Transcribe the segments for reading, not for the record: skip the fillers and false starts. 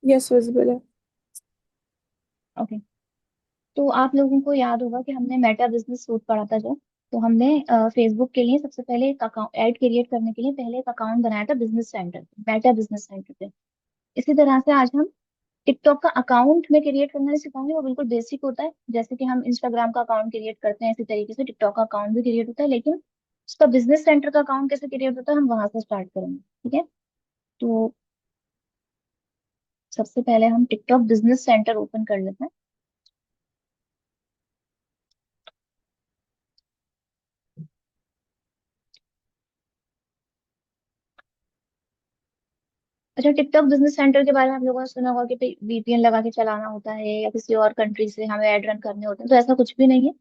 Yes, visible है। Okay. तो आप लोगों को याद होगा कि हमने मेटा बिजनेस सूट पढ़ा था जो, तो हमने फेसबुक के लिए सबसे पहले एक अकाउंट ऐड क्रिएट करने के लिए पहले एक अकाउंट बनाया था business centre, Meta business centre पे। इसी तरह से आज हम टिकटॉक का अकाउंट में क्रिएट करना नहीं सिखाएंगे, वो बिल्कुल बेसिक होता है। जैसे कि हम इंस्टाग्राम का अकाउंट क्रिएट करते हैं, इसी तरीके से टिकटॉक का अकाउंट भी क्रिएट होता है, लेकिन उसका बिजनेस सेंटर का अकाउंट कैसे क्रिएट होता है हम वहां से स्टार्ट करेंगे। ठीक है। तो सबसे पहले हम टिकटॉक बिजनेस सेंटर ओपन कर लेते हैं। अच्छा, टिकटॉक बिजनेस सेंटर के बारे में आप लोगों ने सुना होगा कि वीपीएन लगा के चलाना होता है या किसी और कंट्री से हमें ऐड रन करने होते हैं, तो ऐसा कुछ भी नहीं है।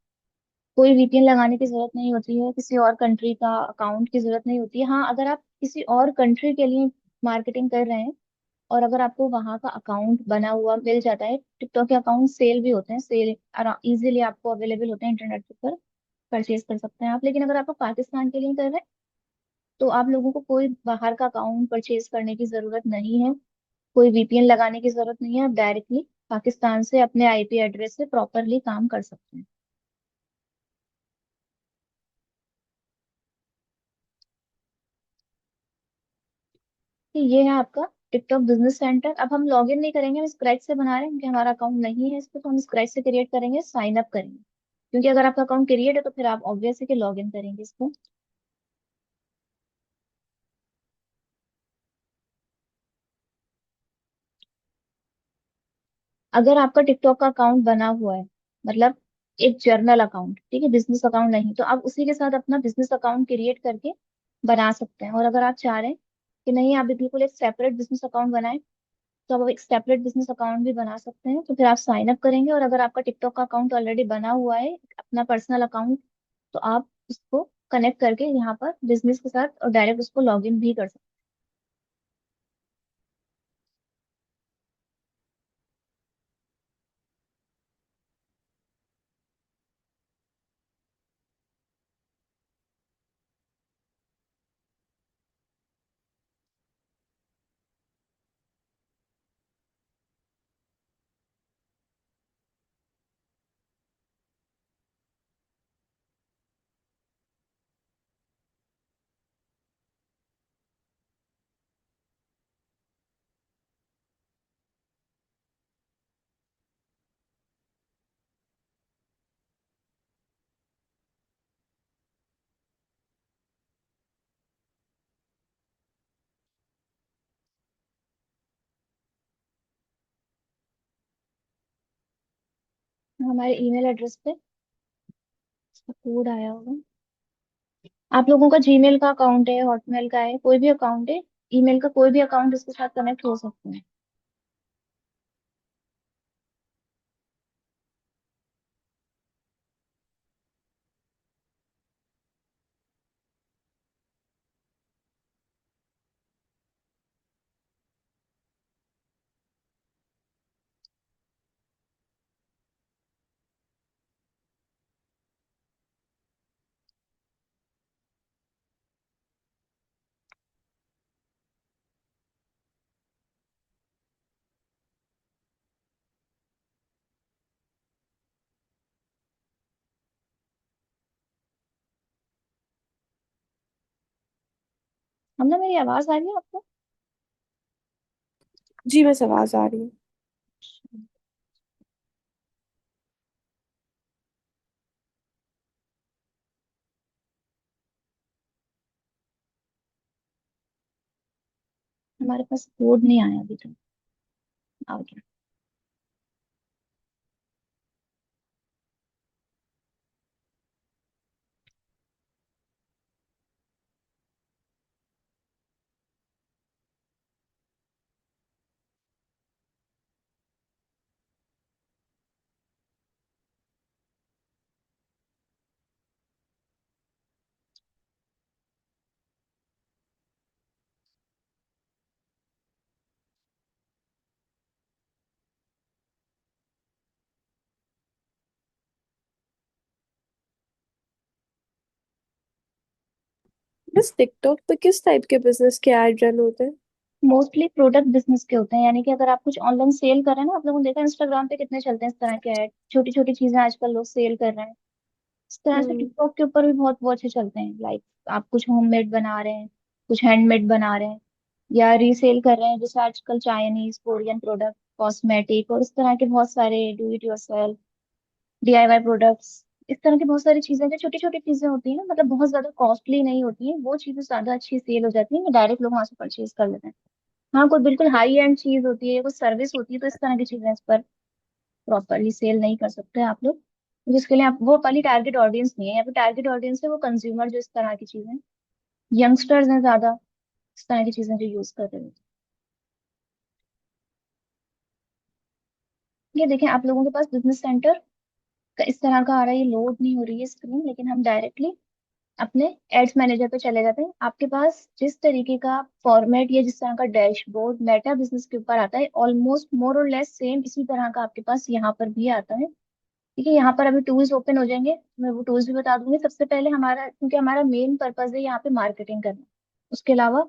कोई वीपीएन लगाने की जरूरत नहीं होती है, किसी और कंट्री का अकाउंट की जरूरत नहीं होती है। हाँ, अगर आप किसी और कंट्री के लिए मार्केटिंग कर रहे हैं और अगर आपको वहां का अकाउंट बना हुआ मिल जाता है, टिकटॉक के अकाउंट सेल भी होते हैं, सेल इजीली आपको अवेलेबल होते हैं इंटरनेट पर, परचेज कर सकते हैं आप। लेकिन अगर आप पाकिस्तान के लिए कर रहे हैं तो आप लोगों को कोई बाहर का अकाउंट परचेज करने की जरूरत नहीं है, कोई वीपीएन लगाने की जरूरत नहीं है। आप डायरेक्टली पाकिस्तान से अपने आईपी एड्रेस से प्रॉपरली काम कर सकते हैं। तो ये है आपका टिकटॉक बिजनेस सेंटर। अब हम लॉग इन नहीं करेंगे, हम स्क्रैच से बना रहे हैं क्योंकि हमारा अकाउंट नहीं है इस पे, तो हम स्क्रैच से क्रिएट करेंगे, साइन अप करेंगे। क्योंकि अगर आपका अकाउंट क्रिएट है तो फिर आप ऑब्वियस है कि लॉग इन करेंगे इसको। अगर आपका टिकटॉक का अकाउंट बना हुआ है, मतलब एक जर्नल अकाउंट, ठीक है, बिजनेस अकाउंट नहीं, तो आप उसी के साथ अपना बिजनेस अकाउंट क्रिएट करके बना सकते हैं। और अगर आप चाह रहे हैं कि नहीं आप भी बिल्कुल एक सेपरेट बिजनेस अकाउंट बनाएं, तो आप एक सेपरेट बिजनेस अकाउंट भी बना सकते हैं। तो फिर आप साइन अप करेंगे, और अगर आपका टिकटॉक का अकाउंट ऑलरेडी बना हुआ है, अपना पर्सनल अकाउंट, तो आप उसको कनेक्ट करके यहाँ पर बिजनेस के साथ और डायरेक्ट उसको लॉग इन भी कर सकते हैं। हमारे ईमेल एड्रेस पे कोड आया होगा। आप लोगों का जीमेल का अकाउंट है, हॉटमेल का है, कोई भी अकाउंट है, ईमेल का कोई भी अकाउंट इसके साथ कनेक्ट हो सकते हैं। हम ना, मेरी आवाज आ रही है आपको? जी, बस आवाज आ रही है। हमारे पास कोड नहीं आया अभी तक। आ गया। बस टिकटॉक पे किस टाइप के बिजनेस के ऐड रन होते हैं? मोस्टली प्रोडक्ट बिजनेस के होते हैं, यानी कि अगर आप कुछ ऑनलाइन सेल कर रहे हैं ना, आप लोगों ने देखा इंस्टाग्राम पे कितने चलते हैं इस तरह के ऐड, छोटी छोटी चीजें आजकल लोग सेल कर रहे हैं। इस तरह से हम्म। टिकटॉक के ऊपर भी बहुत वो अच्छे चलते हैं, लाइक आप कुछ होममेड बना रहे हैं, कुछ हैंडमेड बना रहे हैं, या रीसेल कर रहे हैं, जैसे आजकल चाइनीज कोरियन प्रोडक्ट, कॉस्मेटिक और इस तरह के बहुत सारे do it yourself, DIY products, इस तरह की बहुत सारी चीजें जो छोटी छोटी चीजें होती हैं ना, मतलब बहुत ज्यादा कॉस्टली नहीं होती हैं, वो चीजें ज्यादा अच्छी सेल हो जाती है, डायरेक्ट लोग वहां से परचेज कर लेते हैं। हाँ, कोई बिल्कुल हाई एंड चीज होती है, कोई सर्विस होती है, तो इस तरह की चीजें इस पर प्रॉपरली सेल नहीं कर सकते आप लोग, जिसके लिए आप वो वाली टारगेट ऑडियंस नहीं है। यहाँ पे टारगेट ऑडियंस है वो कंज्यूमर, जो इस तरह की चीजें, यंगस्टर्स हैं ज्यादा, इस तरह की चीजें जो यूज कर रहे हैं। ये देखें, आप लोगों के पास बिजनेस सेंटर का इस तरह का आ रहा है, ये लोड नहीं हो रही है स्क्रीन, लेकिन हम डायरेक्टली अपने एड्स मैनेजर पे चले जाते हैं। आपके पास जिस तरीके का फॉर्मेट या जिस तरह का डैशबोर्ड मेटा बिजनेस के ऊपर आता है, ऑलमोस्ट मोर और लेस सेम इसी तरह का आपके पास यहाँ पर भी आता है। ठीक है, यहाँ पर अभी टूल्स ओपन हो जाएंगे, मैं वो टूल्स भी बता दूंगी। सबसे पहले हमारा, क्योंकि हमारा मेन पर्पज है यहाँ पे मार्केटिंग करना, उसके अलावा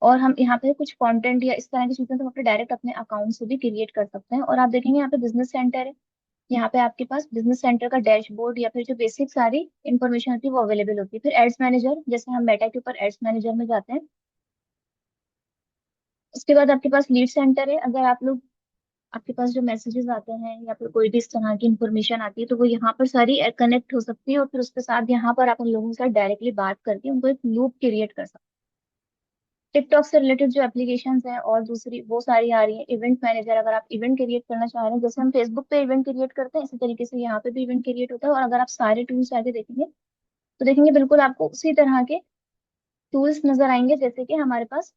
और हम यहाँ पे कुछ कंटेंट या इस तरह की चीजें तो हम अपने डायरेक्ट अपने अकाउंट से भी क्रिएट कर सकते हैं। और आप देखेंगे यहाँ पे बिजनेस सेंटर है, यहाँ पे आपके पास बिजनेस सेंटर का डैशबोर्ड या फिर जो बेसिक सारी इंफॉर्मेशन होती है वो अवेलेबल होती है। फिर एड्स मैनेजर, जैसे हम मेटा के ऊपर एड्स मैनेजर में जाते हैं, उसके बाद आपके पास लीड सेंटर है। अगर आप लोग, आपके पास जो मैसेजेस आते हैं या फिर कोई भी इस तरह की इंफॉर्मेशन आती है, तो वो यहाँ पर सारी कनेक्ट हो सकती है, और फिर उसके साथ यहाँ पर आप उन लोगों के साथ डायरेक्टली बात करके उनको एक लूप क्रिएट कर सकते हैं। टिकटॉक से रिलेटेड जो एप्लीकेशंस हैं और दूसरी वो सारी आ रही है। इवेंट मैनेजर, अगर आप इवेंट क्रिएट करना चाह रहे हैं, जैसे हम फेसबुक पे इवेंट क्रिएट करते हैं, इसी तरीके से यहाँ पे भी इवेंट क्रिएट होता है। और अगर आप सारे टूल्स आगे देखेंगे, तो देखेंगे बिल्कुल आपको उसी तरह के टूल्स नजर आएंगे जैसे कि हमारे पास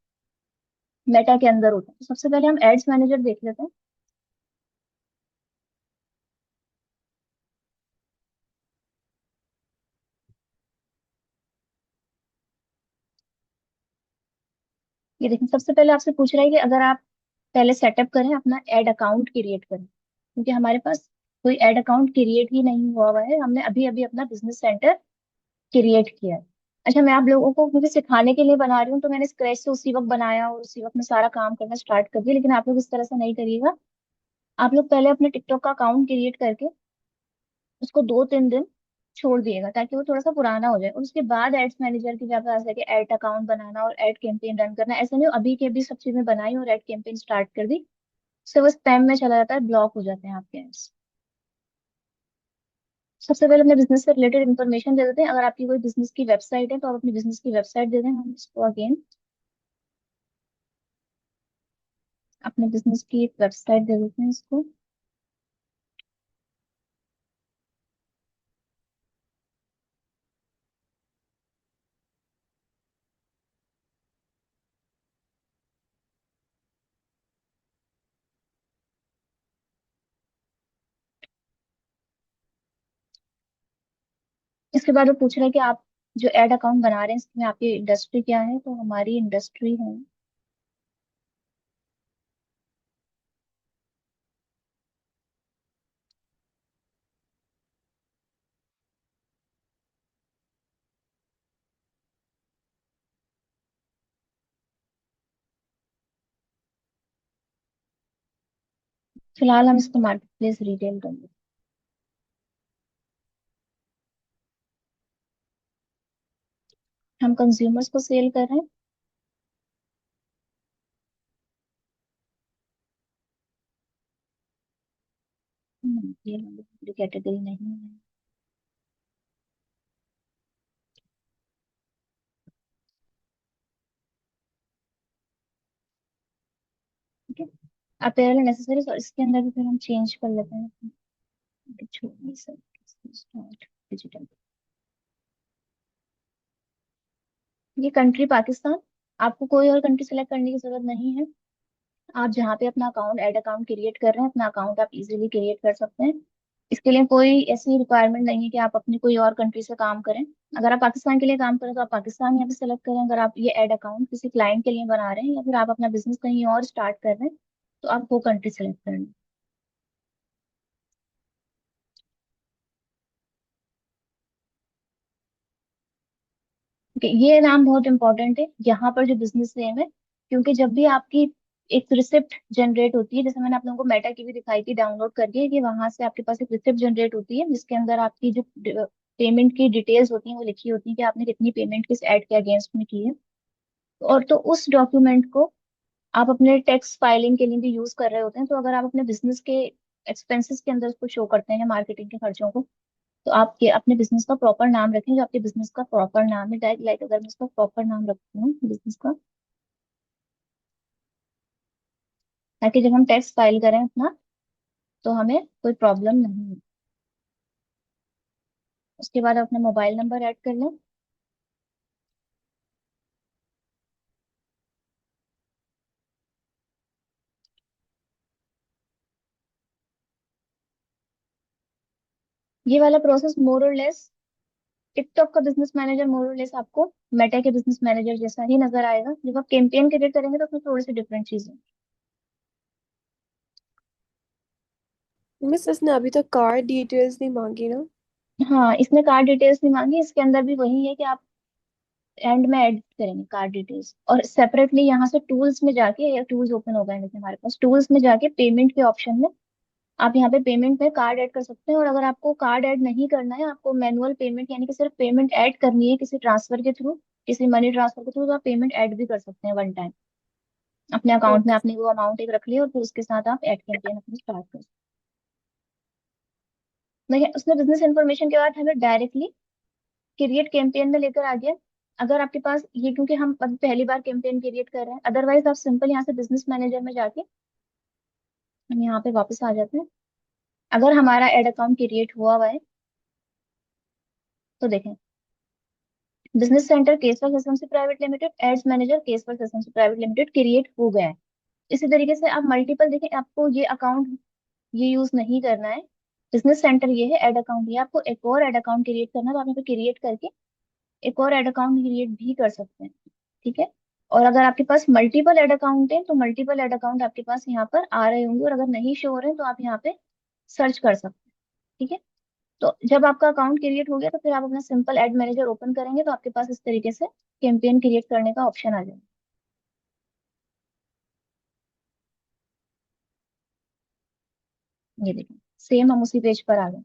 मेटा के अंदर होते हैं। तो सबसे पहले हम एड्स मैनेजर देख लेते हैं। ये देखिए, सबसे पहले आपसे पूछ रहा है कि अगर आप पहले सेटअप करें, अपना एड अकाउंट क्रिएट करें, क्योंकि हमारे पास कोई एड अकाउंट क्रिएट ही नहीं हुआ हुआ है, हमने अभी अभी अपना बिजनेस सेंटर क्रिएट किया है। अच्छा, मैं आप लोगों को क्योंकि सिखाने के लिए बना रही हूँ, तो मैंने स्क्रैच से उसी वक्त बनाया और उसी वक्त में सारा काम करना स्टार्ट कर दिया, लेकिन आप लोग इस तरह से नहीं करिएगा। आप लोग पहले अपने टिकटॉक का अकाउंट क्रिएट करके उसको 2-3 दिन छोड़ दिएगा, ताकि वो थोड़ा सा पुराना हो जाए, और उसके बाद एड्स मैनेजर की जगह आ सके एड अकाउंट बनाना और एड कैंपेन रन करना। ऐसा नहीं हो अभी के अभी सब चीजें बनाई और एड कैंपेन स्टार्ट कर दी, उससे वो स्पैम में चला जाता है, ब्लॉक हो जाते हैं आपके एड्स। सबसे पहले अपने बिजनेस से रिलेटेड इन्फॉर्मेशन दे देते हैं। अगर आपकी कोई बिजनेस की वेबसाइट है, तो आप अपनी बिजनेस की वेबसाइट दे दें। हम इसको अगेन अपने बिजनेस की एक वेबसाइट दे देते हैं इसको। इसके बाद वो पूछ रहे हैं कि आप जो एड अकाउंट बना रहे हैं, इसमें आपकी इंडस्ट्री क्या है, तो हमारी इंडस्ट्री है, फिलहाल हम इसको मार्केट प्लेस रिटेल करेंगे। हम कंज्यूमर्स को सेल कर रहे हैं। ये हमारी कैटेगरी नहीं है। ठीक है, अपेरल नेसेसरी, और इसके अंदर भी फिर हम चेंज कर लेते हैं, छोटी सा स्टार्ट डिजिटल। ये कंट्री पाकिस्तान, आपको कोई और कंट्री सेलेक्ट करने की जरूरत नहीं है। आप जहाँ पे अपना अकाउंट एड अकाउंट क्रिएट कर रहे हैं, अपना अकाउंट आप इजीली क्रिएट कर सकते हैं। इसके लिए कोई ऐसी रिक्वायरमेंट नहीं है कि आप अपनी कोई और कंट्री से काम करें। अगर आप पाकिस्तान के लिए काम करें, तो आप पाकिस्तान यहाँ पे सेलेक्ट करें। अगर आप ये एड अकाउंट किसी क्लाइंट के लिए बना रहे हैं, या फिर आप अपना बिजनेस कहीं और स्टार्ट कर रहे हैं, तो आप वो कंट्री सेलेक्ट करें। Okay, ये नाम बहुत इंपॉर्टेंट है यहाँ पर, जो बिजनेस नेम है, क्योंकि जब भी आपकी एक रिसिप्ट जनरेट होती है, जैसे मैंने आप लोगों को मेटा की भी दिखाई थी डाउनलोड करके, कि वहां से आपके पास एक रिसिप्ट जनरेट होती है जिसके अंदर आपकी जो पेमेंट की डिटेल्स होती हैं वो लिखी होती है कि आपने कितनी पेमेंट किस ऐड के अगेंस्ट में की है। और तो उस डॉक्यूमेंट को आप अपने टैक्स फाइलिंग के लिए भी यूज कर रहे होते हैं। तो अगर आप अपने बिजनेस के एक्सपेंसेस के अंदर उसको शो करते हैं, मार्केटिंग के खर्चों को, तो आप ये अपने बिजनेस का प्रॉपर नाम रखें, जो आपके बिजनेस का प्रॉपर नाम है। लाइक अगर मैं इसका प्रॉपर नाम रखती हूँ बिजनेस का, ताकि जब हम टैक्स फाइल करें अपना तो हमें कोई प्रॉब्लम नहीं हो। उसके बाद अपना मोबाइल नंबर ऐड कर लें। ये वाला प्रोसेस मोर और लेस टिकटॉक का बिजनेस मैनेजर मोर और लेस आपको मेटा के बिजनेस मैनेजर जैसा ही नजर आएगा। जब आप कैंपेन क्रिएट करेंगे तो उसमें थोड़ी सी डिफरेंट चीजें। मिस इसने अभी तक कार्ड डिटेल्स नहीं मांगी ना। हाँ, इसने कार्ड डिटेल्स नहीं मांगी, इसके अंदर भी वही है कि आप एंड में ऐड करेंगे कार्ड डिटेल्स। और सेपरेटली यहाँ से टूल्स में जाके, या टूल्स ओपन हो गए देखिए हमारे पास, टूल्स में जाके पेमेंट के ऑप्शन में आप यहाँ पे पेमेंट में कार्ड ऐड कर सकते हैं। और अगर आपको कार्ड ऐड नहीं करना है, आपको मैनुअल पेमेंट यानी कि सिर्फ पेमेंट ऐड करनी है किसी ट्रांसफर के थ्रू, किसी मनी ट्रांसफर के थ्रू, तो आप पेमेंट ऐड भी कर सकते हैं वन टाइम। अपने अकाउंट में ओके। आपने वो अमाउंट एक रख लिया और फिर उसके साथ आप ऐड कैंपेन अपनी स्टार्ट कर सकते हैं। देखिए उसने बिजनेस इन्फॉर्मेशन के बाद हमें डायरेक्टली क्रिएट कैंपेन में लेकर आ गया। अगर आपके पास ये, क्योंकि हम अभी पहली बार कैंपेन क्रिएट कर रहे हैं, अदरवाइज आप सिंपल यहाँ से बिजनेस मैनेजर में जाके हम यहाँ पे वापस आ जाते हैं। अगर हमारा एड अकाउंट क्रिएट हुआ है तो देखें, business centre Kesar system private limited, ads manager Kesar system private limited create हो गया है। इसी तरीके से आप मल्टीपल देखें, आपको ये अकाउंट ये यूज नहीं करना है। बिजनेस सेंटर ये है, एड अकाउंट ये, आपको एक और एड अकाउंट क्रिएट करना है तो आप यहाँ पे क्रिएट करके एक और एड अकाउंट क्रिएट भी कर सकते हैं। ठीक है। और अगर आपके पास मल्टीपल एड अकाउंट है तो मल्टीपल एड अकाउंट आपके पास यहाँ पर आ रहे होंगे, और अगर नहीं शो हो रहे हैं तो आप यहाँ पे सर्च कर सकते हैं। ठीक है। तो जब आपका अकाउंट क्रिएट हो गया तो फिर आप अपना सिंपल एड मैनेजर ओपन करेंगे तो आपके पास इस तरीके से कैंपेन क्रिएट करने का ऑप्शन आ जाएगा। ये देखिए, सेम हम उसी पेज पर आ गए।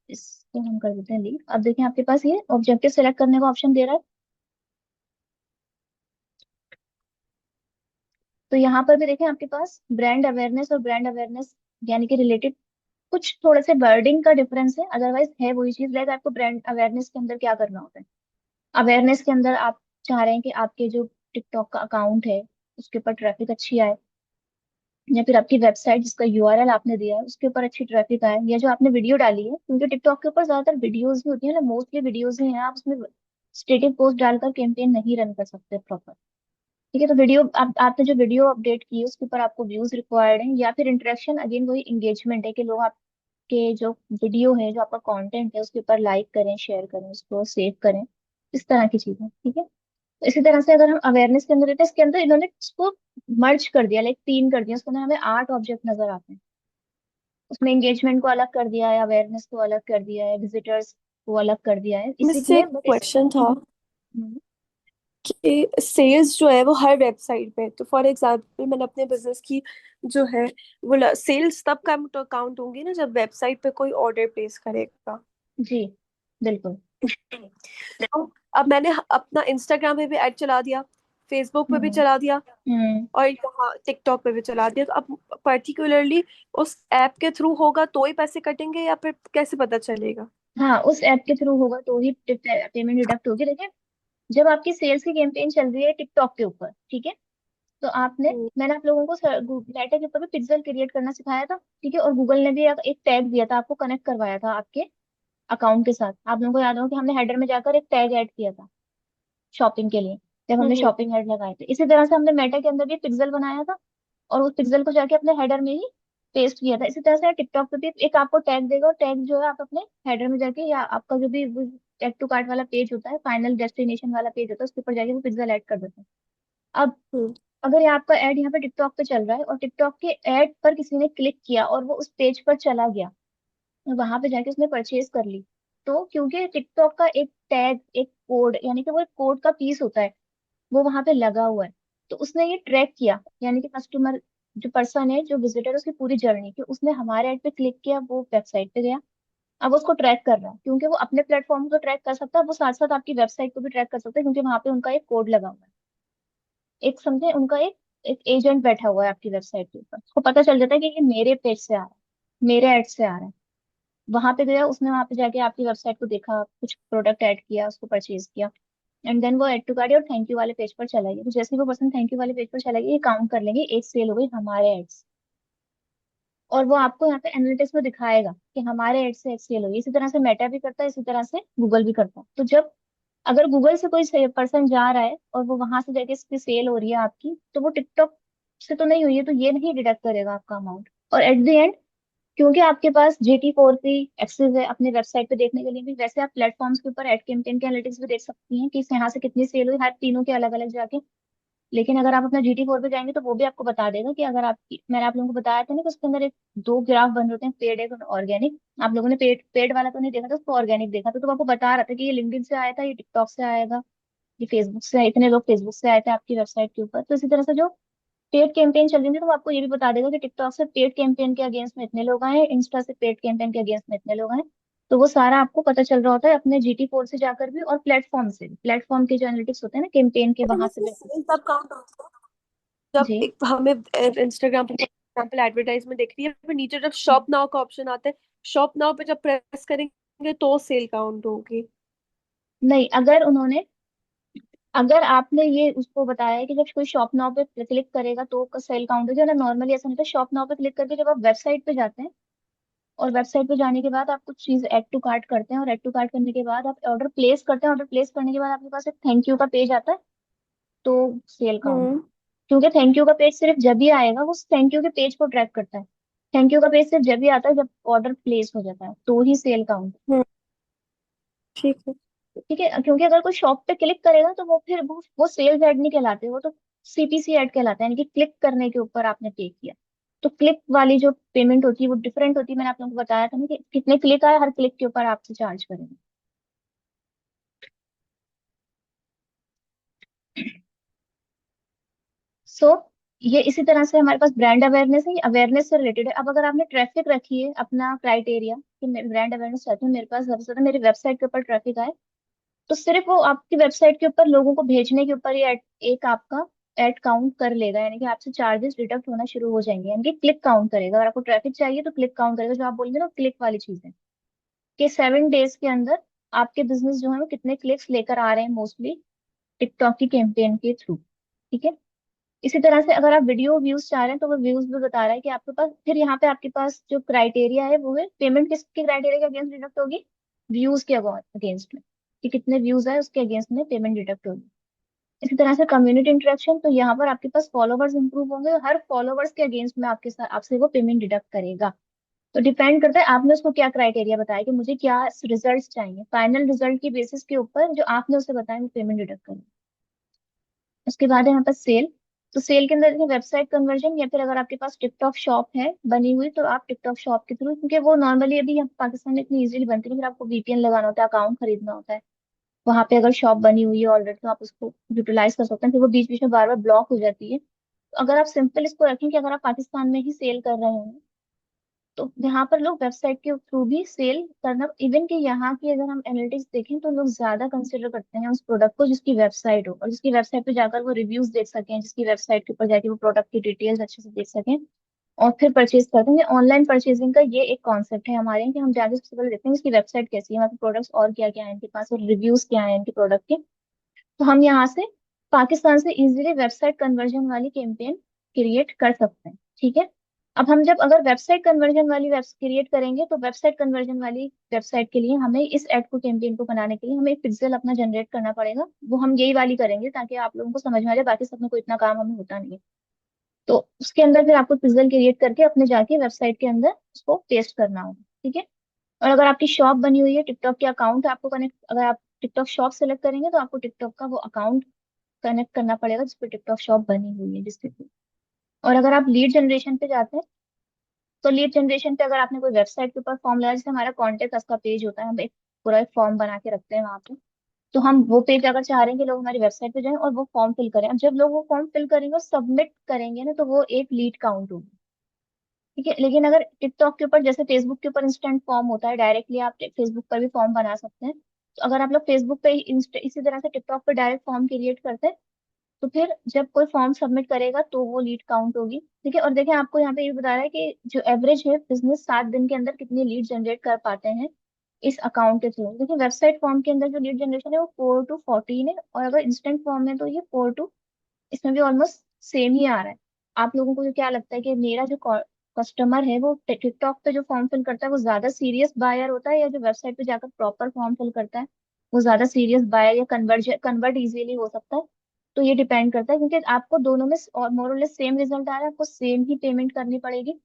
इसको हम कर देते हैं लीव। अब देखिए आपके पास ये ऑब्जेक्टिव सेलेक्ट करने का ऑप्शन दे रहा है। तो यहाँ पर भी देखें आपके पास ब्रांड अवेयरनेस और ब्रांड अवेयरनेस यानी कि रिलेटेड कुछ थोड़े से वर्डिंग का डिफरेंस है, अदरवाइज है वही चीज। लाइक आपको ब्रांड अवेयरनेस के अंदर क्या करना होता है, अवेयरनेस के अंदर आप चाह रहे हैं कि आपके जो टिकटॉक का अकाउंट है उसके ऊपर ट्रैफिक अच्छी आए, या फिर आपकी वेबसाइट जिसका यूआरएल आपने दिया है उसके ऊपर अच्छी ट्रैफिक आए, या जो आपने वीडियो डाली है, क्योंकि टिकटॉक के ऊपर ज्यादातर वीडियोज ही होती है ना, मोस्टली वीडियोज ही हैं, आप उसमें स्टेटिक पोस्ट डालकर कैंपेन नहीं रन कर सकते प्रॉपर। ठीक है। तो वीडियो आपने जो वीडियो अपडेट की है उसके ऊपर आपको व्यूज रिक्वायर्ड है, या फिर इंटरेक्शन, अगेन वही इंगेजमेंट है कि लोग आपके जो वीडियो है, जो आपका कंटेंट है उसके ऊपर लाइक करें, शेयर करें, उसको सेव करें, इस तरह की चीजें। ठीक है। तो इसी तरह से अगर हम अवेयरनेस के अंदर देते हैं, इसके अंदर इन्होंने इसको मर्ज कर दिया, लाइक तीन कर दिया, उसके अंदर हमें 8 ऑब्जेक्ट नजर आते हैं। उसमें एंगेजमेंट को अलग कर दिया है, अवेयरनेस को अलग कर दिया है, विजिटर्स को अलग कर दिया है, मुझसे इसीलिए एक बट इस क्वेश्चन था हम्म, कि सेल्स जो है वो हर वेबसाइट पे है। तो फॉर एग्जांपल मैंने अपने बिजनेस की जो है वो सेल्स तब काउंट होंगी ना जब वेबसाइट पे कोई ऑर्डर प्लेस करेगा। जी बिल्कुल। तो अब मैंने अपना इंस्टाग्राम पे भी ऐड चला दिया, फेसबुक पे भी हम्म चला दिया, हम्म और यहाँ टिकटॉक पे भी चला दिया। तो अब पर्टिकुलरली उस ऐप के थ्रू होगा तो ही पैसे कटेंगे या फिर कैसे पता चलेगा? हाँ, उस ऐप के थ्रू होगा तो ही पेमेंट डिडक्ट होगी। देखिए, जब आपकी सेल्स की कैंपेन चल रही है टिकटॉक के ऊपर, ठीक है, तो हम्म। मैंने आप लोगों को मेटा के ऊपर भी पिक्सेल क्रिएट करना सिखाया था। ठीक है। और गूगल ने भी एक टैग दिया था, आपको कनेक्ट करवाया था आपके अकाउंट के साथ। आप लोगों को याद होगा कि हमने हेडर में जाकर एक टैग ऐड किया था शॉपिंग के लिए, जब हमने हम्म। शॉपिंग ऐड लगाए थे। इसी तरह से हमने मेटा के अंदर भी पिक्सेल बनाया था और उस पिक्सेल को जाके अपने हेडर में ही पेस्ट किया था। इसी तरह से टिकटॉक पे भी एक आपको टैग देगा, और टैग जो है आप अपने हेडर में जाके, या आपका जो भी टैग टू कार्ट वाला पेज होता है, फाइनल डेस्टिनेशन वाला पेज होता है, उसके ऊपर जाके वो पिक्सेल ऐड कर देते हैं। अब हम्म। अगर ये आपका ऐड यहाँ पे टिकटॉक पे चल रहा है और टिकटॉक के ऐड पर किसी ने क्लिक किया और वो उस पेज पर चला गया, वहां पे जाके उसने परचेज कर ली, तो क्योंकि टिकटॉक का एक टैग, एक कोड, यानी कि वो एक कोड का पीस होता है, वो वहां पे लगा हुआ है, तो उसने ये ट्रैक किया, यानी कि कस्टमर जो पर्सन है, जो विजिटर, उसकी पूरी जर्नी कि उसने हमारे ऐड पे क्लिक किया, वो वेबसाइट पे गया। अब उसको ट्रैक कर रहा है, क्योंकि वो अपने प्लेटफॉर्म को ट्रैक कर सकता है, वो साथ साथ आपकी वेबसाइट को भी ट्रैक कर सकता है, क्योंकि वहां पे उनका एक कोड लगा हुआ है। एक समझे, उनका एक एजेंट बैठा हुआ है आपकी वेबसाइट के ऊपर, उसको पता चल जाता है कि ये मेरे पेज से आ रहा है, मेरे ऐड से आ रहा है। वहां पे गया, उसने वहां पे जाके आपकी वेबसाइट को देखा, कुछ प्रोडक्ट ऐड किया, उसको परचेज किया, एंड देन वो ऐड टू कार्ट और थैंक यू वाले पेज पर चला गया। तो जैसे ही वो पर्सन थैंक यू वाले पेज पर चला गया, ये काउंट कर लेंगे एक सेल हो गई हमारे एड्स। और वो आपको यहाँ पे एनालिटिक्स में दिखाएगा कि हमारे एड से एक सेल हुई। इसी तरह से मेटा भी करता है, इसी तरह से गूगल भी करता है। तो जब अगर गूगल से कोई पर्सन जा रहा है और वो वहां से जाके इसकी सेल हो रही है आपकी, तो वो टिकटॉक से तो नहीं हुई है, तो ये नहीं डिडक्ट करेगा आपका अमाउंट। और एट द एंड, क्योंकि आपके पास GT4 की एक्सेस है अपने वेबसाइट पे देखने के लिए भी, वैसे आप प्लेटफॉर्म्स के ऊपर एड कैंपेन के एनालिटिक्स भी देख सकती हैं कि यहाँ से कितनी सेल हुई, हर तीनों के अलग अलग जाके। लेकिन अगर आप अपना GT4 पे जाएंगे तो वो भी आपको बता देगा कि अगर आपकी, मैंने आप लोगों को बताया था ना कि उसके अंदर एक दो ग्राफ बन रहे हैं, पेड एक ऑर्गेनिक। आप लोगों ने पेड पेड वाला तो नहीं देखा था, उसको ऑर्गेनिक देखा था, तो वो आपको बता रहा था कि ये लिंक्डइन से आया था, ये टिकटॉक से आएगा, ये फेसबुक से, इतने लोग फेसबुक से आए थे आपकी वेबसाइट के ऊपर। तो इसी तरह से जो पेड कैंपेन चल रही थी, तो वो आपको ये भी बता देगा कि टिकटॉक से पेड कैंपेन के अगेंस्ट में इतने लोग आए, इंस्टा से पेड कैंपेन के अगेंस्ट में इतने लोग आए। तो वो सारा आपको पता चल रहा होता है अपने GT4 से जाकर भी, और प्लेटफॉर्म से भी, प्लेटफॉर्म के जो एनालिटिक्स होते हैं ना कैंपेन के, अच्छा, वहां से वैसे भी आपको। सेल तब काउंट होता है जब जी। एक हमें इंस्टाग्राम पे एग्जाम्पल एडवर्टाइजमेंट दिख रही है, फिर नीचे जब शॉप नाउ का ऑप्शन आता है, शॉप नाउ पे जब प्रेस करेंगे तो सेल काउंट होगी। नहीं, अगर आपने ये उसको बताया है कि जब कोई शॉप नाउ पे क्लिक करेगा तो सेल काउंट हो जाए, नॉर्मली ऐसा नहीं होता। शॉप नाउ पे क्लिक करके जब आप वेबसाइट पे जाते हैं, और वेबसाइट पे जाने के बाद आप कुछ चीज ऐड टू कार्ट करते हैं, और ऐड टू कार्ट करने के बाद आप ऑर्डर प्लेस करते हैं, ऑर्डर प्लेस करने के बाद आपके पास एक थैंक यू का पेज आता है, तो सेल काउंट। हम्म। क्योंकि थैंक यू का पेज सिर्फ जब ही आएगा, वो थैंक यू के पेज को ट्रैक करता है। थैंक यू का पेज सिर्फ जब ही आता है जब ऑर्डर प्लेस हो जाता है, तो ही सेल काउंट। हम्म। ठीक है। ठीक है, क्योंकि अगर कोई शॉप पे क्लिक करेगा तो वो फिर वो सेल्स ऐड नहीं कहलाते, वो तो CPC ऐड कहलाता है, यानी कि क्लिक करने के ऊपर आपने पे किया। तो क्लिक वाली जो पेमेंट होती है वो डिफरेंट होती है। मैंने आप लोगों को बताया था ना कि कितने क्लिक आए, हर क्लिक के ऊपर आपसे चार्ज करेंगे। सो ये इसी तरह से हमारे पास ब्रांड अवेयरनेस है, ये अवेयरनेस से रिलेटेड है। अब अगर आपने ट्रैफिक रखी है अपना क्राइटेरिया कि मैं ब्रांड अवेयरनेस चाहती हूँ, मेरे पास सबसे ज्यादा मेरी वेबसाइट के ऊपर ट्रैफिक आए, तो सिर्फ वो आपकी वेबसाइट के ऊपर लोगों को भेजने के ऊपर ये एक आपका एड काउंट कर लेगा, यानी कि आपसे चार्जेस डिडक्ट होना शुरू हो जाएंगे, यानी कि क्लिक काउंट करेगा। अगर आपको ट्रैफिक चाहिए तो क्लिक काउंट करेगा, जो आप बोलेंगे ना क्लिक वाली चीज है, कि 7 डेज के अंदर आपके बिजनेस जो है वो कितने क्लिक्स लेकर आ रहे हैं, मोस्टली टिकटॉक की कैंपेन के थ्रू। ठीक है। इसी तरह से अगर आप वीडियो व्यूज चाह रहे हैं, तो वो व्यूज भी बता रहा है कि आपके पास, फिर यहाँ पे आपके पास जो क्राइटेरिया है वो है पेमेंट किसके क्राइटेरिया के अगेंस्ट डिडक्ट होगी, व्यूज के अगेंस्ट में, कि कितने व्यूज है उसके अगेंस्ट में पेमेंट डिडक्ट होगी। इसी तरह से कम्युनिटी इंटरेक्शन, तो यहाँ पर आपके पास फॉलोवर्स इंप्रूव होंगे, और हर फॉलोवर्स के अगेंस्ट में आपके साथ आपसे वो पेमेंट डिडक्ट करेगा। तो डिपेंड करता है आपने उसको क्या क्राइटेरिया बताया कि मुझे क्या रिजल्ट चाहिए, फाइनल रिजल्ट की बेसिस के ऊपर जो आपने उसे बताया वो पेमेंट डिडक्ट करेगा। उसके बाद है यहाँ पर सेल। तो सेल के अंदर वेबसाइट कन्वर्जन, या फिर अगर आपके पास टिकटॉक शॉप है बनी हुई, तो आप टिकटॉक शॉप के थ्रू, क्योंकि वो नॉर्मली अभी यहाँ पाकिस्तान में इतनी इजीली बनती नहीं, फिर आपको VPN लगाना होता है, अकाउंट खरीदना होता है। वहां पे अगर शॉप बनी हुई है ऑलरेडी तो आप उसको यूटिलाइज कर सकते हैं, फिर वो बीच बीच में बार बार ब्लॉक हो जाती है। तो अगर आप सिंपल इसको रखें कि अगर आप पाकिस्तान में ही सेल कर रहे हैं, तो यहाँ पर लोग वेबसाइट के थ्रू भी सेल करना, इवन कि यहाँ की अगर हम एनालिटिक्स देखें तो लोग ज्यादा कंसिडर करते हैं उस प्रोडक्ट को जिसकी वेबसाइट हो, और जिसकी वेबसाइट पे जाकर वो रिव्यूज देख सकें, जिसकी वेबसाइट के ऊपर जाके वो प्रोडक्ट की डिटेल्स अच्छे से देख सकें, और फिर परचेज करते हैं। ऑनलाइन परचेजिंग का ये एक कॉन्सेप्ट है हमारे यहाँ कि हम जाके सबसे पहले देखते हैं इसकी वेबसाइट कैसी है, हमारे प्रोडक्ट्स और क्या क्या है इनके पास, और रिव्यूज क्या है इनके प्रोडक्ट के। तो हम यहाँ से पाकिस्तान से इजीली वेबसाइट कन्वर्जन वाली कैंपेन क्रिएट कर सकते हैं। ठीक है। अब हम जब अगर वेबसाइट कन्वर्जन वाली वेब क्रिएट करेंगे, तो वेबसाइट कन्वर्जन वाली वेबसाइट के लिए हमें इस एड को, कैंपेन को बनाने के लिए हमें एक पिक्सेल अपना जनरेट करना पड़ेगा। वो हम यही वाली करेंगे ताकि आप लोगों को समझ में आ जाए, बाकी सब में कोई इतना काम हमें होता नहीं है। तो उसके अंदर फिर आपको पिक्सेल क्रिएट करके अपने जाके वेबसाइट के अंदर उसको पेस्ट करना होगा। ठीक है। और अगर आपकी शॉप बनी हुई है, टिकटॉक के अकाउंट आपको कनेक्ट, अगर आप टिकटॉक शॉप सेलेक्ट करेंगे तो आपको टिकटॉक का वो अकाउंट कनेक्ट करना पड़ेगा जिसपे टिकटॉक शॉप बनी हुई है जिसके थ्रू। और अगर आप लीड जनरेशन पे जाते हैं, तो लीड जनरेशन पे अगर आपने कोई वेबसाइट के ऊपर फॉर्म लगाया, जैसे हमारा कॉन्टेक्ट का पेज होता है, हम एक पूरा एक फॉर्म बना के रखते हैं वहां पे, तो हम वो पेज अगर चाह रहे हैं कि लोग हमारी वेबसाइट पे जाएं और वो फॉर्म फिल करें, अब जब लोग वो फॉर्म फिल करेंगे और सबमिट करेंगे ना, तो वो एक लीड काउंट होगी। ठीक है, लेकिन अगर टिकटॉक के ऊपर जैसे फेसबुक के ऊपर इंस्टेंट फॉर्म होता है, डायरेक्टली आप फेसबुक पर भी फॉर्म बना सकते हैं, तो अगर आप लोग फेसबुक पे इसी तरह से टिकटॉक पे डायरेक्ट फॉर्म क्रिएट करते हैं, तो फिर जब कोई फॉर्म सबमिट करेगा तो वो लीड काउंट होगी। ठीक है, और देखिए आपको यहाँ पे ये बता रहा है कि जो एवरेज है बिजनेस 7 दिन के अंदर कितनी लीड जनरेट कर पाते हैं इस अकाउंट के थ्रू। देखिए वेबसाइट फॉर्म के अंदर जो लीड जनरेशन है वो 4 to 14 है, और अगर इंस्टेंट फॉर्म है तो ये 4 to, इसमें भी ऑलमोस्ट सेम ही आ रहा है। आप लोगों को क्या लगता है कि मेरा जो कस्टमर है वो टिकटॉक पे जो फॉर्म फिल करता है वो ज्यादा सीरियस बायर होता है, या जो वेबसाइट पे जाकर प्रॉपर फॉर्म फिल करता है वो ज्यादा सीरियस बायर या कन्वर्ट इजीली हो सकता है? तो ये डिपेंड करता है, क्योंकि आपको दोनों में और मोर और लेस सेम रिजल्ट आ रहा है, आपको सेम ही पेमेंट करनी पड़ेगी।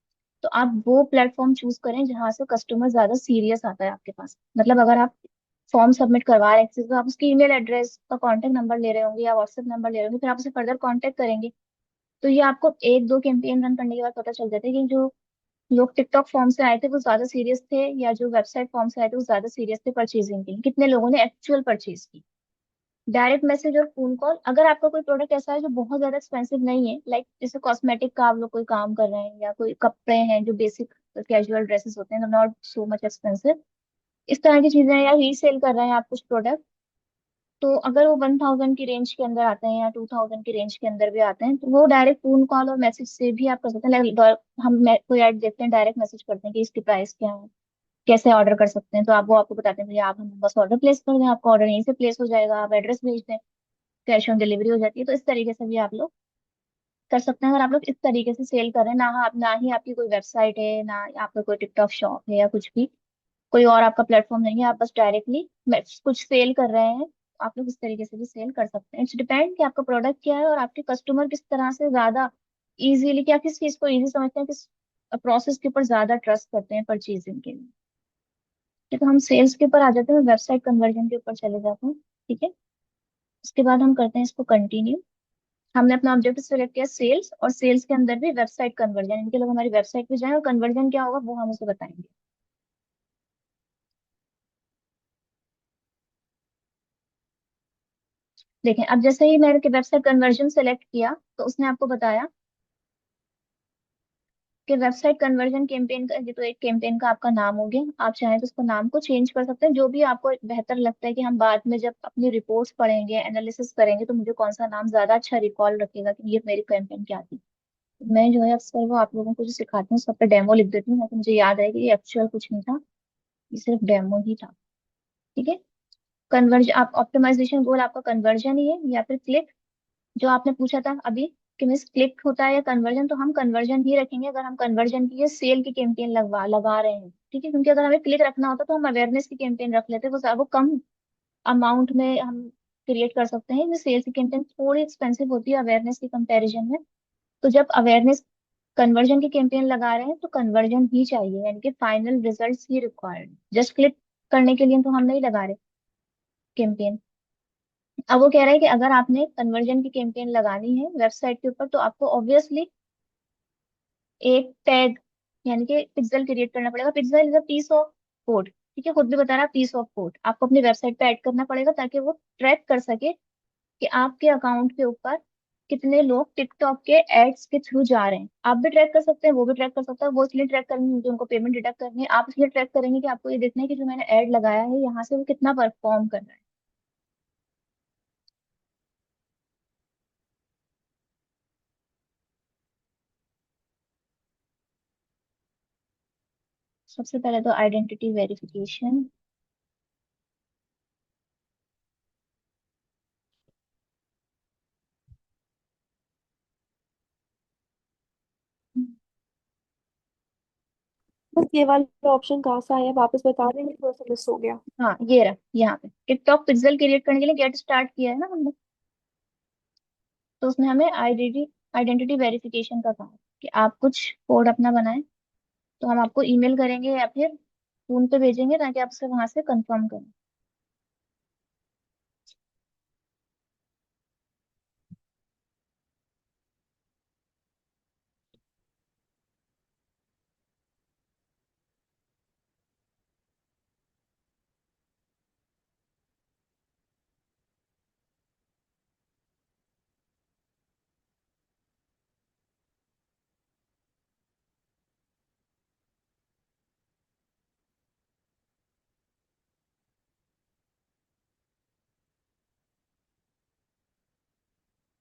तो आप वो प्लेटफॉर्म चूज करें जहां से कस्टमर ज्यादा सीरियस आता है आपके पास। मतलब अगर आप फॉर्म सबमिट करवा रहे हैं किसी को, आप उसकी ईमेल एड्रेस का कॉन्टेक्ट नंबर ले रहे होंगे या व्हाट्सएप नंबर ले रहे होंगे, फिर आप उसे फर्दर कॉन्टेक्ट करेंगे, तो ये आपको 1-2 कैंपेन रन करने के बाद पता चल जाता है कि जो लोग टिकटॉक फॉर्म से आए थे वो ज्यादा सीरियस थे, या जो वेबसाइट फॉर्म से आए थे वो ज्यादा सीरियस थे परचेजिंग के लिए, कितने लोगों ने एक्चुअल परचेज की। डायरेक्ट मैसेज और फोन कॉल, अगर आपका कोई प्रोडक्ट ऐसा है जो बहुत ज्यादा एक्सपेंसिव नहीं है, लाइक जैसे कॉस्मेटिक का आप लोग कोई काम कर रहे हैं, या कोई कपड़े हैं जो बेसिक कैजुअल ड्रेसेस होते हैं, नॉट सो मच एक्सपेंसिव, इस तरह की चीजें, या रीसेल कर रहे हैं आप कुछ प्रोडक्ट, तो अगर वो 1000 की रेंज के अंदर आते हैं या 2000 की रेंज के अंदर भी आते हैं, तो वो डायरेक्ट फोन कॉल और मैसेज से भी आप कर सकते हैं। लाइक हम कोई ऐड देखते हैं, डायरेक्ट मैसेज करते हैं कि इसकी प्राइस क्या है, कैसे ऑर्डर कर सकते हैं, तो आप वो आपको बताते हैं भैया आप हमें बस ऑर्डर प्लेस कर दें, आपका ऑर्डर यहीं से प्लेस हो जाएगा, आप एड्रेस भेज दें, कैश ऑन डिलीवरी हो जाती है। तो इस तरीके से भी आप लोग कर सकते हैं, अगर आप लोग इस तरीके से सेल कर रहे हैं ना, आप ना ही आपकी कोई वेबसाइट है ना आपका कोई टिकटॉक शॉप है या कुछ भी, कोई और आपका प्लेटफॉर्म नहीं है, आप बस डायरेक्टली कुछ सेल कर रहे हैं, आप लोग इस तरीके से भी सेल कर सकते हैं। इट्स डिपेंड कि आपका प्रोडक्ट क्या है और आपके कस्टमर किस तरह से ज्यादा इजीली, क्या किस चीज को इजी समझते हैं, किस प्रोसेस के ऊपर ज्यादा ट्रस्ट करते हैं परचेजिंग के लिए। ठीक है, तो हम सेल्स के ऊपर आ जाते हैं, वेबसाइट कन्वर्जन के ऊपर चले जाते हैं। ठीक है, उसके बाद हम करते हैं इसको कंटिन्यू। हमने अपना ऑब्जेक्टिव सेलेक्ट किया सेल्स, और सेल्स के अंदर भी वेबसाइट कन्वर्जन, इनके लोग हमारी वेबसाइट पे जाएं और कन्वर्जन क्या होगा वो हम उसे बताएंगे। देखें, अब जैसे ही मैंने वेबसाइट कन्वर्जन सेलेक्ट किया तो उसने आपको बताया कि वेबसाइट कन्वर्जन कैंपेन का, ये तो एक कैंपेन का आपका नाम हो गया, आप चाहें तो उसको नाम को चेंज कर सकते हैं, जो भी आपको बेहतर लगता है कि हम बाद में जब अपनी रिपोर्ट्स पढ़ेंगे एनालिसिस करेंगे तो मुझे कौन सा नाम ज्यादा अच्छा रिकॉल रखेगा कि ये मेरी कैंपेन क्या थी। मैं जो है अक्सर वो आप लोगों को जो सिखाती हूँ सब पे डेमो लिख देती हूँ, ताकि मुझे याद है कि ये एक्चुअल कुछ नहीं था, ये सिर्फ डेमो ही था। ठीक है, कन्वर्जन, आप ऑप्टिमाइजेशन गोल आपका कन्वर्जन ही है या फिर क्लिक, जो आपने पूछा था अभी कि मिस क्लिक होता है या कन्वर्जन, तो हम कन्वर्जन ही रखेंगे अगर हम कन्वर्जन की या सेल की कैंपेन लगा रहे हैं। ठीक है, क्योंकि अगर हमें क्लिक रखना होता तो हम अवेयरनेस की कैंपेन रख लेते, वो कम अमाउंट में हम क्रिएट कर सकते हैं। सेल्स की कैंपेन थोड़ी एक्सपेंसिव होती है अवेयरनेस के कंपैरिजन में, तो जब अवेयरनेस कन्वर्जन की कैंपेन लगा रहे हैं तो कन्वर्जन ही चाहिए, यानी कि फाइनल रिजल्ट्स ही रिक्वायर्ड, जस्ट क्लिक करने के लिए तो हम नहीं लगा रहे कैंपेन। अब वो कह रहा है कि अगर आपने कन्वर्जन की कैंपेन लगानी है वेबसाइट के ऊपर तो आपको ऑब्वियसली एक टैग, यानी कि पिक्सेल क्रिएट करना पड़ेगा। Pixel is a piece of code. ठीक है, खुद भी बता रहा है पीस ऑफ कोड आपको अपनी वेबसाइट पे ऐड करना पड़ेगा, ताकि वो ट्रैक कर सके कि आपके अकाउंट के ऊपर कितने लोग टिकटॉक के एड्स के थ्रू जा रहे हैं। आप भी ट्रैक कर सकते हैं, वो भी ट्रैक कर सकता है, वो इसलिए ट्रैक करेंगे क्योंकि उनको पेमेंट डिडक्ट करनी है, आप इसलिए ट्रैक करेंगे कि आपको ये देखना है कि जो मैंने ऐड लगाया है यहाँ से वो कितना परफॉर्म कर रहा है। सबसे पहले तो आइडेंटिटी वेरिफिकेशन। बस ये वाला ऑप्शन कहाँ से आया, वापस बता देंगे, थोड़ा सा मिस हो गया। हाँ ये रहा, यहाँ पे टिकटॉक पिक्सेल क्रिएट करने के लिए गेट स्टार्ट किया है ना हमने, तो उसने हमें आइडेंटिटी वेरिफिकेशन का कहा कि आप कुछ कोड अपना बनाएं, तो हम आपको ईमेल करेंगे या फिर फोन पे भेजेंगे ताकि आप उसे वहां से कंफर्म करें।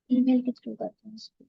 ईमेल के थ्रू करते हैं इसको।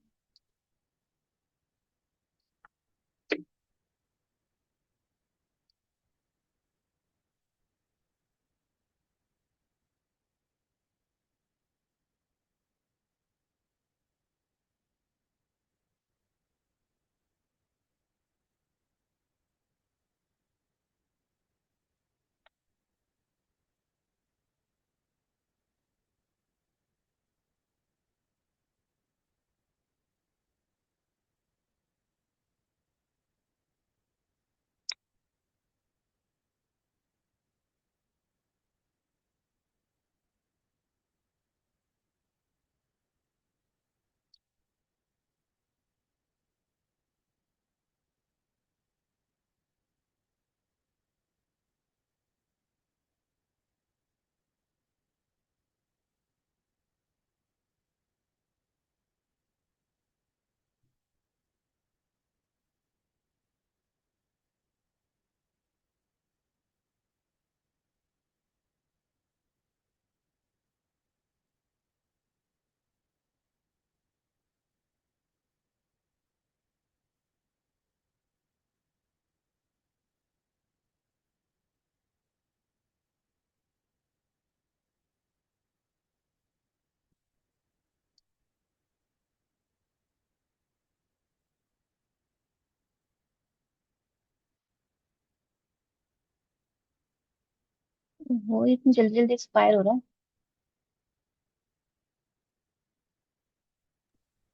वो इतनी जल्दी जल्दी एक्सपायर हो रहा है।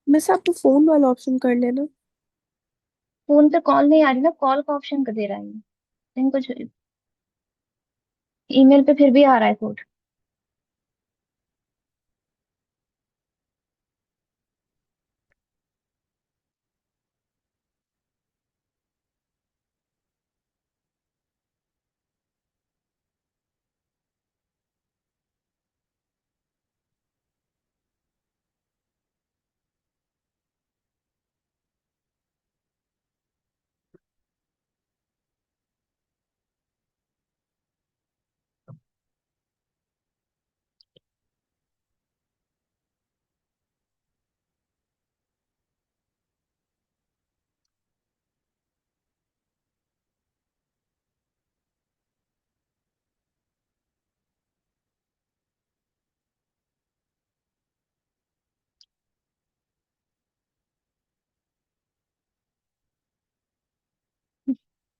बस आपको फोन वाला ऑप्शन कर लेना। फोन पे कॉल नहीं आ रही ना, कॉल का ऑप्शन कर दे रहा है ये। लेकिन कुछ ईमेल पे फिर भी आ रहा है कोड।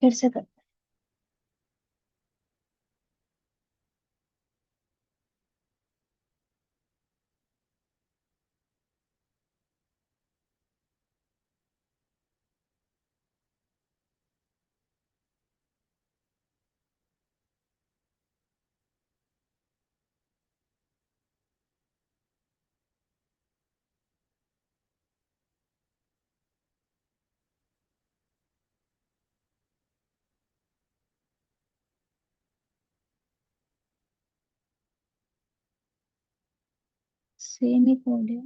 फिर से कर। सेम ही कोड है।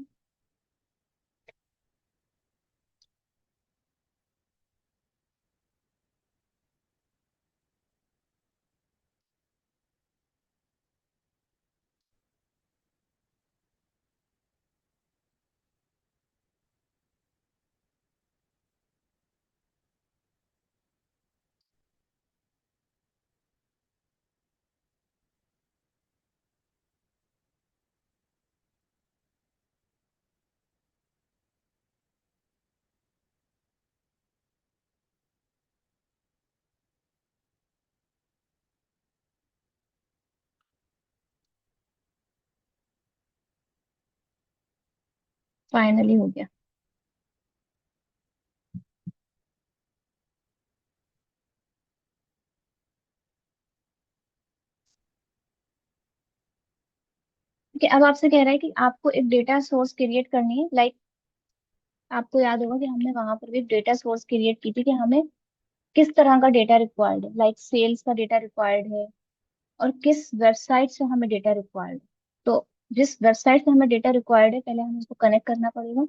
फाइनली हो गया। ठीक है, अब आपसे कह रहा है कि आपको एक डेटा सोर्स क्रिएट करनी है। लाइक आपको याद होगा कि हमने वहां पर भी डेटा सोर्स क्रिएट की थी कि हमें किस तरह का डेटा रिक्वायर्ड है। लाइक सेल्स का डेटा रिक्वायर्ड है, और किस वेबसाइट से हमें डेटा रिक्वायर्ड है। तो जिस वेबसाइट से हमें डेटा रिक्वायर्ड है, पहले हमें उसको कनेक्ट करना पड़ेगा।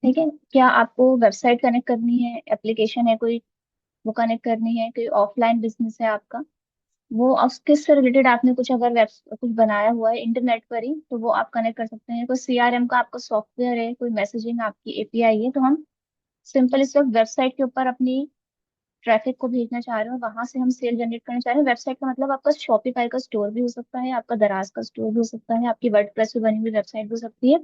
ठीक है, क्या आपको वेबसाइट कनेक्ट करनी है, एप्लीकेशन है कोई, वो कनेक्ट करनी है, कोई ऑफलाइन बिजनेस है आपका, वो उसके से रिलेटेड आपने कुछ अगर वेब कुछ बनाया हुआ है इंटरनेट पर ही, तो वो आप कनेक्ट कर सकते हैं। कोई सीआरएम का आपका सॉफ्टवेयर है, कोई मैसेजिंग आपकी एपीआई है, तो हम सिंपल इस वक्त वेबसाइट के ऊपर अपनी ट्रैफिक को भेजना चाह रहे हो, वहां से हम सेल जनरेट करना चाह रहे हैं। वेबसाइट का मतलब आपका शॉपिफाई का स्टोर भी हो सकता है, आपका दराज का स्टोर भी हो सकता है, आपकी वर्डप्रेस पे बनी हुई वेबसाइट भी हो सकती है,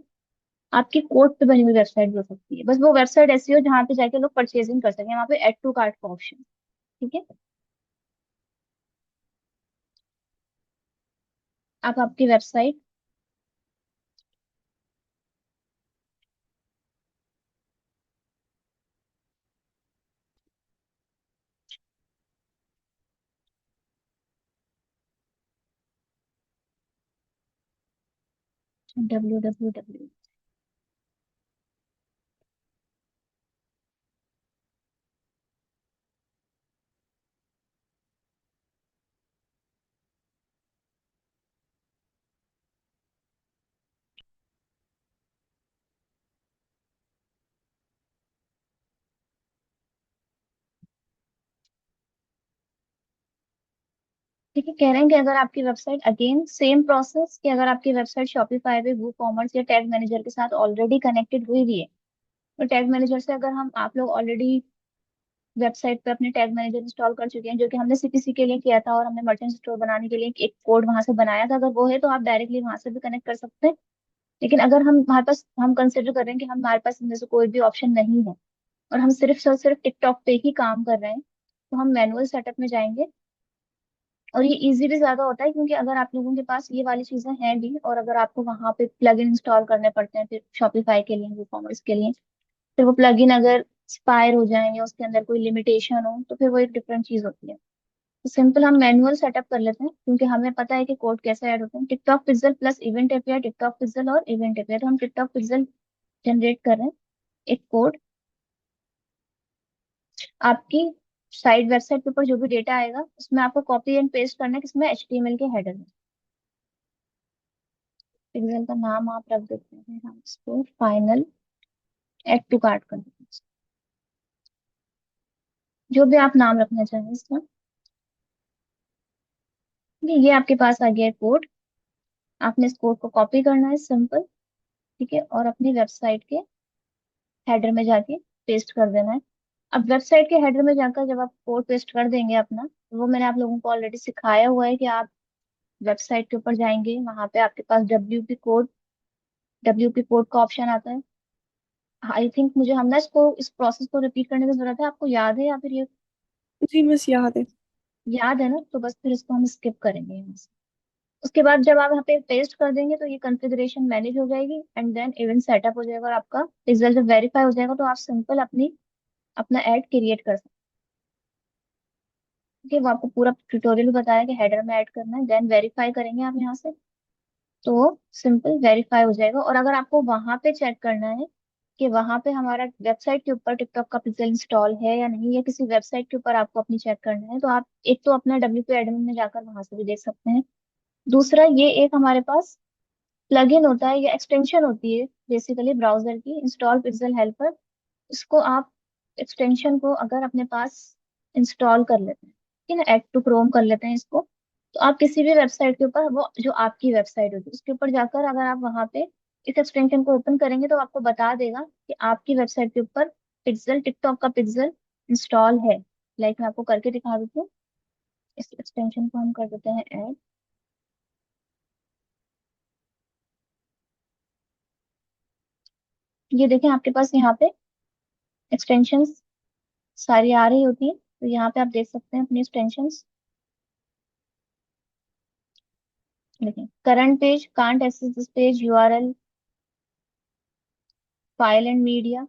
आपकी कोड पे बनी हुई वेबसाइट भी हो सकती है। बस वो वेबसाइट ऐसी हो जहाँ पे जाके लोग परचेजिंग कर सकें, वहाँ पे एड टू कार्ट का ऑप्शन। ठीक है। आप आपकी वेबसाइट www। ठीक है, कह रहे हैं कि अगर आपकी वेबसाइट अगेन सेम प्रोसेस, कि अगर आपकी वेबसाइट शॉपिफाई पे वू कॉमर्स या टैग मैनेजर के साथ ऑलरेडी कनेक्टेड हुई भी है, तो टैग मैनेजर से अगर हम आप लोग ऑलरेडी वेबसाइट पे अपने टैग मैनेजर इंस्टॉल कर चुके हैं, जो कि हमने सीपीसी के लिए किया था और हमने मर्चेंट स्टोर बनाने के लिए एक कोड वहां से बनाया था, अगर वो है तो आप डायरेक्टली वहां से भी कनेक्ट कर सकते हैं। लेकिन अगर हम हमारे पास हम कंसिडर कर रहे हैं कि हमारे पास इनमें से कोई भी ऑप्शन नहीं है और हम सिर्फ और सिर्फ टिकटॉक पे ही काम कर रहे हैं, तो हम मैनुअल सेटअप में जाएंगे। और ये इजी भी ज्यादा होता है, क्योंकि अगर आप लोगों के पास ये वाली चीजें हैं भी और अगर आपको वहां पे प्लग इन इंस्टॉल करने पड़ते हैं फिर शॉपिफाई के लिए, वो कॉमर्स के लिए, फिर वो प्लग इन अगर एक्सपायर हो जाए या उसके अंदर कोई लिमिटेशन हो, तो फिर वो एक डिफरेंट चीज होती है। तो सिंपल हम मैनुअल सेटअप कर लेते हैं, क्योंकि हमें पता है कि कोड कैसे ऐड होते हैं। TikTok pixel plus event API, TikTok pixel और इवेंट एपीआई, तो हम टिकटॉक पिक्सल जनरेट कर रहे हैं एक कोड। आपकी साइट वेबसाइट के ऊपर जो भी डेटा आएगा उसमें आपको कॉपी एंड पेस्ट करना है, किसमें, एचटीएमएल के हेडर में। पिक्सल का नाम आप रख देते हैं, हम इसको फाइनल एड टू कार्ट कर देते हैं, जो भी आप नाम रखना चाहें इसका। ये आपके पास आ गया है कोड। आपने इस कोड को कॉपी करना है सिंपल। ठीक है, और अपनी वेबसाइट के हेडर में जाके पेस्ट कर देना है। अब वेबसाइट के हेडर में जाकर जब आप कोड पेस्ट कर देंगे अपना, तो वो मैंने आप लोगों को ऑलरेडी सिखाया हुआ है कि आप वेबसाइट के ऊपर जाएंगे, वहां पे आपके पास डब्ल्यूपी कोड का ऑप्शन आता है। आई थिंक मुझे हम ना इसको इस प्रोसेस को रिपीट करने की जरूरत है, आपको याद है या फिर ये जी बस याद है। याद है ना, तो बस फिर इसको हम स्किप करेंगे यहाँ से। उसके बाद जब आप यहाँ पे पेस्ट कर देंगे तो ये कॉन्फ़िगरेशन मैनेज हो जाएगी एंड देन इवेंट सेटअप हो जाएगा, और आपका रिजल्ट जब वेरीफाई हो जाएगा तो आप सिंपल अपनी अपना ऐड क्रिएट कर सकते हैं। वो आपको पूरा ट्यूटोरियल बताया कि हेडर में ऐड करना है, देन वेरीफाई करेंगे आप यहाँ से, तो सिंपल वेरीफाई हो जाएगा। और अगर आपको वहां पे चेक करना है कि वहां पे हमारा वेबसाइट के ऊपर टिकटॉक का पिक्सल इंस्टॉल है या नहीं, या किसी वेबसाइट के ऊपर आपको अपनी चेक करना है, तो आप एक तो अपना डब्ल्यू पी एडमिन में जाकर वहां से भी देख सकते हैं। दूसरा, ये एक हमारे पास प्लगइन होता है या एक्सटेंशन होती है बेसिकली ब्राउजर की, इंस्टॉल पिक्सल हेल्पर। इसको आप एक्सटेंशन को अगर अपने पास इंस्टॉल कर लेते हैं, ठीक है ना, ऐड टू क्रोम कर लेते हैं इसको, तो आप किसी भी वेबसाइट के ऊपर, वो जो आपकी वेबसाइट होगी उसके ऊपर जाकर अगर आप वहां पे इस एक्सटेंशन को ओपन करेंगे, तो आपको बता देगा कि आपकी वेबसाइट के ऊपर पिक्सल टिकटॉक का पिक्सल इंस्टॉल है। लाइक मैं आपको करके दिखा देती हूँ। इस एक्सटेंशन को हम कर देते हैं ऐड। ये देखें आपके पास यहाँ पे एक्सटेंशन सारी आ रही होती है, तो यहाँ पे आप देख सकते हैं अपनी एक्सटेंशंस। देखें, current page, can't access this page, URL, file and media.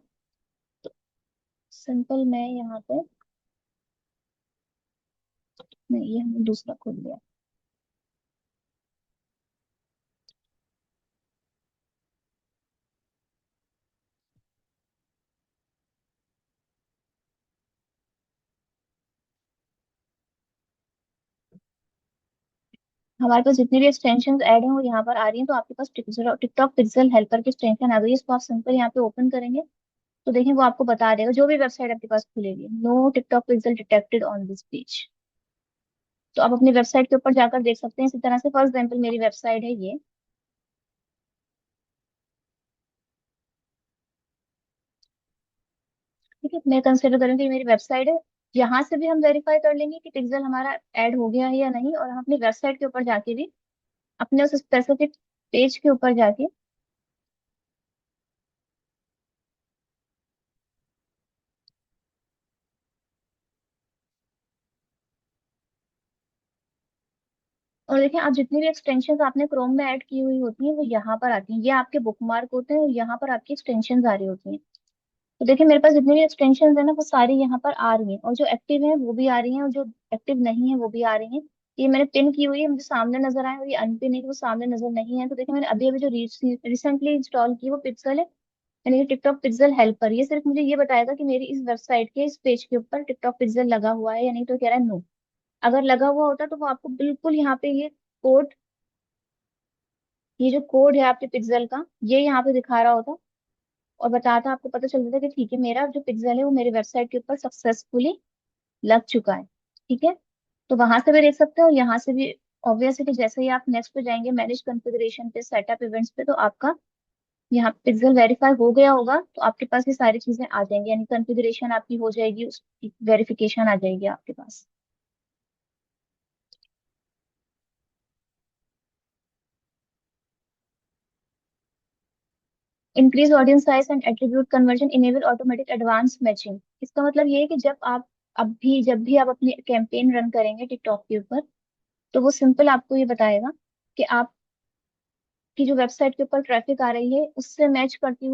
Simple मैं यहाँ पे, नहीं ये हमने दूसरा खोल लिया। हमारे पास जितनी भी एक्सटेंशन ऐड हैं वो यहाँ पर आ रही हैं, तो आपके पास टिकटॉक पिक्सल हेल्पर की एक्सटेंशन आ गई है। इसको आप सिंपल यहाँ पे ओपन करेंगे तो देखें वो आपको बता देगा, जो भी वेबसाइट आपके पास खुलेगी, know TikTok pixel detected on this page. तो आप अपनी वेबसाइट के ऊपर जाकर देख सकते हैं। इसी तरह से फॉर एग्जाम्पल मेरी वेबसाइट है ये, ठीक है, मैं कंसिडर करूंगी मेरी वेबसाइट है। यहाँ से भी हम वेरीफाई कर लेंगे कि पिक्सल हमारा ऐड हो गया है या नहीं, और हम अपनी वेबसाइट के ऊपर जाके भी अपने उस स्पेसिफिक पेज के ऊपर जाके, और देखिए आप जितनी भी एक्सटेंशन आपने क्रोम में ऐड की हुई होती हैं वो यहाँ पर आती हैं, ये आपके बुकमार्क होते हैं और यहाँ पर आपकी एक्सटेंशन आ रही होती हैं। तो देखिए मेरे पास जितनी भी एक्सटेंशन है ना वो सारी यहाँ पर आ रही हैं, और जो एक्टिव है वो भी आ रही हैं और जो एक्टिव नहीं है वो भी आ रही हैं। ये मैंने पिन की हुई है, मुझे सामने नजर आए, और ये अनपिन है कि वो सामने नजर नहीं है। तो देखिए मैंने अभी अभी जो रिसेंटली इंस्टॉल की वो पिक्सल है, यानी कि टिकटॉक पिक्सल हेल्पर। ये सिर्फ मुझे ये बताएगा कि मेरी इस वेबसाइट के इस पेज के ऊपर टिकटॉक पिक्सल लगा हुआ है या नहीं, तो कह रहा है नो। अगर लगा हुआ होता तो वो आपको बिल्कुल यहाँ पे ये कोड, ये जो कोड है आपके पिक्सल का, ये यहाँ पे दिखा रहा होता और बताता, आपको पता चल जाता कि ठीक है मेरा जो पिक्सल है वो मेरी वेबसाइट के ऊपर सक्सेसफुली लग चुका है। ठीक है, तो वहां से भी देख सकते हो, यहाँ से भी। ऑब्वियस है कि जैसे ही आप नेक्स्ट पे जाएंगे मैनेज कॉन्फ़िगरेशन पे, सेटअप इवेंट्स पे, तो आपका यहाँ पिक्सल वेरीफाई हो गया होगा, तो आपके पास ये सारी चीजें आ जाएंगी, यानी कॉन्फ़िगरेशन आपकी हो जाएगी, उसकी वेरिफिकेशन आ जाएगी आपके पास। Increase audience size and attribute conversion, enable automatic advance matching. इसका मतलब ये है कि जब भी आप अपनी कैंपेन रन करेंगे टिकटॉक के ऊपर, तो वो सिंपल आपको ये बताएगा कि आपकी जो वेबसाइट के ऊपर ट्रैफिक आ रही है उससे मैच करती हुई